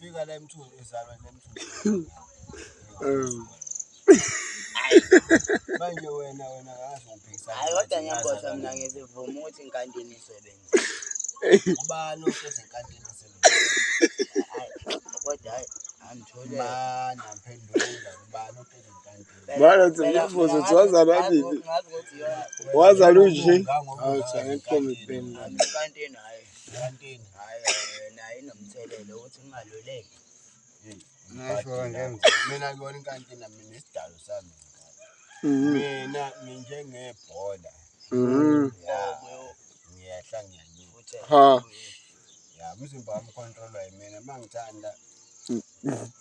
Ufika la emthunzi ezalwa nemthunzi. Manje wena akazi ungiphikisa. Hayi kodwa ngiyabona mina ngizivuma ukuthi inkantini isebenza. Ubani ohlezi enkantini isebenza? Kodwa hayi angithole. Mana mphendula ubani ohlezi enkantini? Bana uthi mfuzo wazala nini? Wazala unje? Hawu cha ngekhomi ipeni. Inkantini hayi. Enkantini. Hayi nayo inomthelelo ukuthi ngingaluleki. Ngisho nje mina ngibona inkantini mina isidalo sami. Mina nginjengebhola. Ngiyahla ngiyanyuka. Ha. Ya umzimba wami controlwa yimina mangithanda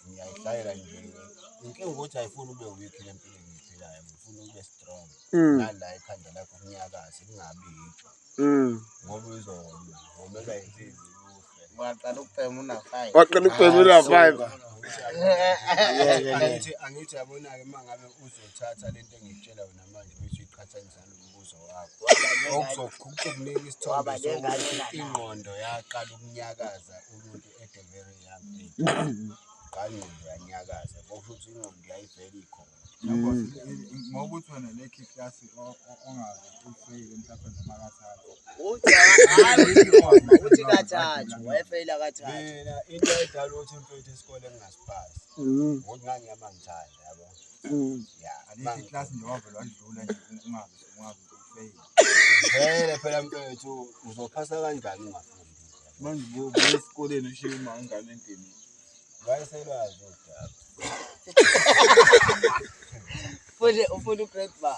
ngiyayihlayela nje. Inkinga ukuthi ayifuni ube weak empilweni ngiphilayo. Ngifuna ube strong. Nala ikhanda lakho kunyakaze kungabi yitsho. Ngoba uzomelwa insizwa ufe. Waqala ukubhema una 5. Waqala ukubhema una 5. Angithi yabona-ke uma ngabe uzothatha lento engikutshela wena manje bese uyiqhathanisa nombuzo wakho. Okuzokunika isithombe sokuthi ingqondo yaqala ukunyakaza umuntu at a very young age. Qala ingqondo yanyakaza kusho ukuthi ingqondo yayivele ikhona. Ngoba uthi wena le kick class ongazi ufeyile mhlawumbe noma kathathu. Uthi kathathu wayefeyila kathathu. Mina into edala ukuthi mfethu isikole engingasipasi. Ngokuthi ngangiyamangithanda yabo. Ya, le class nje wavela wadlula nje ungazi ufeyile. Vele phela mfethu uzophasa kanjani ungafundi? Manje buya esikoleni ushiye uma ingane endini. Wayeselwazi udaba. Ufuna grade 5.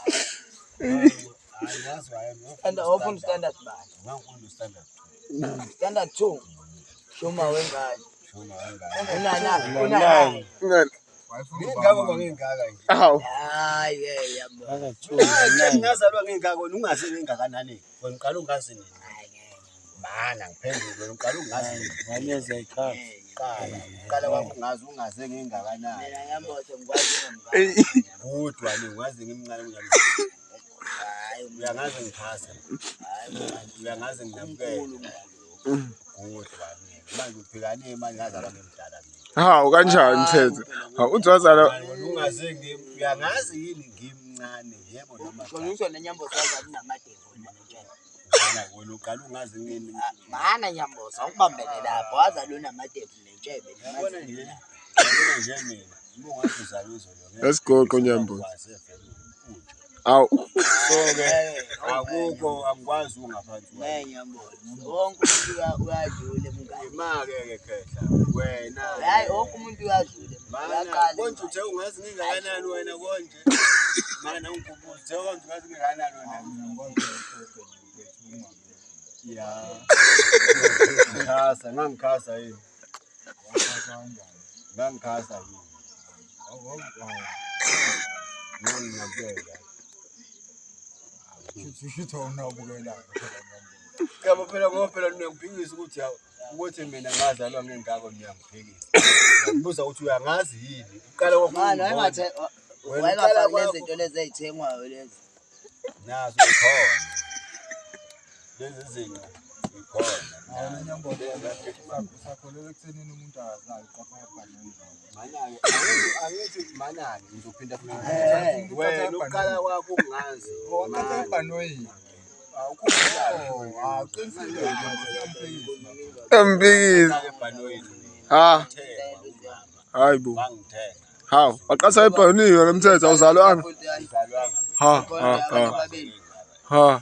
Angazi wayena. Ufuna standard 5. Ngangifunda standard 2. Standard 2. Shoma wengane. Shoma wengane. Una 9. Ngingaba ngingaka nje. Awu. Hayi yabo. Ngazalwa ngingaka wena ungazi ngingakanani. Wena uqala ungazi nini? Mana ngiphendule wena uqala ungazi nini? Nganyeza ikhaya. Qala wakho ungaze ngingakanani. Mina ngiyambothe ngikwazi ngomngane. Kodwa ungazi ngimncane kunjani? Hayi uyangazi ngiphasa. Hayi uyangazi nginamkela. Kodwa manje uphikane manje ngazalwa ngimdala mina. Hawu kanjani Mthetho? Hawu uthi wazala ungaze uyangazi yini ngimncane yebo noma Shona usona Nyamboza wazala unamadevu nje. Wena uqala ungazi ngini. Mana Nyamboza ukubambele lapho wazala unamadevu nentshebe. Yabona nje mina ungathi uzalwe izolo. Esigoqo Nyamboza. Awu. So-ke akukho angikwazi ungaphansi kwayo. Nyamboza. Wonke umuntu uyadlula emngane. Ima-ke khehla wena. Hayi wonke umuntu uyadlula. Uyaqala. Konje uthe ungazi ngingakanani wena konje. Mana ungikubuza uthe konje ungazi ngingakanani wena. Ya. Ngangikhasa yini? Ngangikhasa yini? Ngiyabukela. Sisho unabukela. Kama phela niyangiphikisa ukuthi mina ngazalwa ngengako niyangiphikisa. Ngibuza ukuthi uyangazi yini? Uqala Mana engathe wayengafaka lezi zinto lezi ezithengwayo lezi. Nazo ikhona. Lezi zinto ikhona. Awona Nyamboza sakholelwa ekuthenini umuntu akazayo qapha ebhaneni. Mana-ke angithi mana-ke ngizophinda futhi. Wena uqala kwakho ungazi. Waqapha ebhanoyini. Embikisa. Ha. Hayibo. Hawu, waqasa ebhanini Mthetho awuzalwanga. Ha. Ha.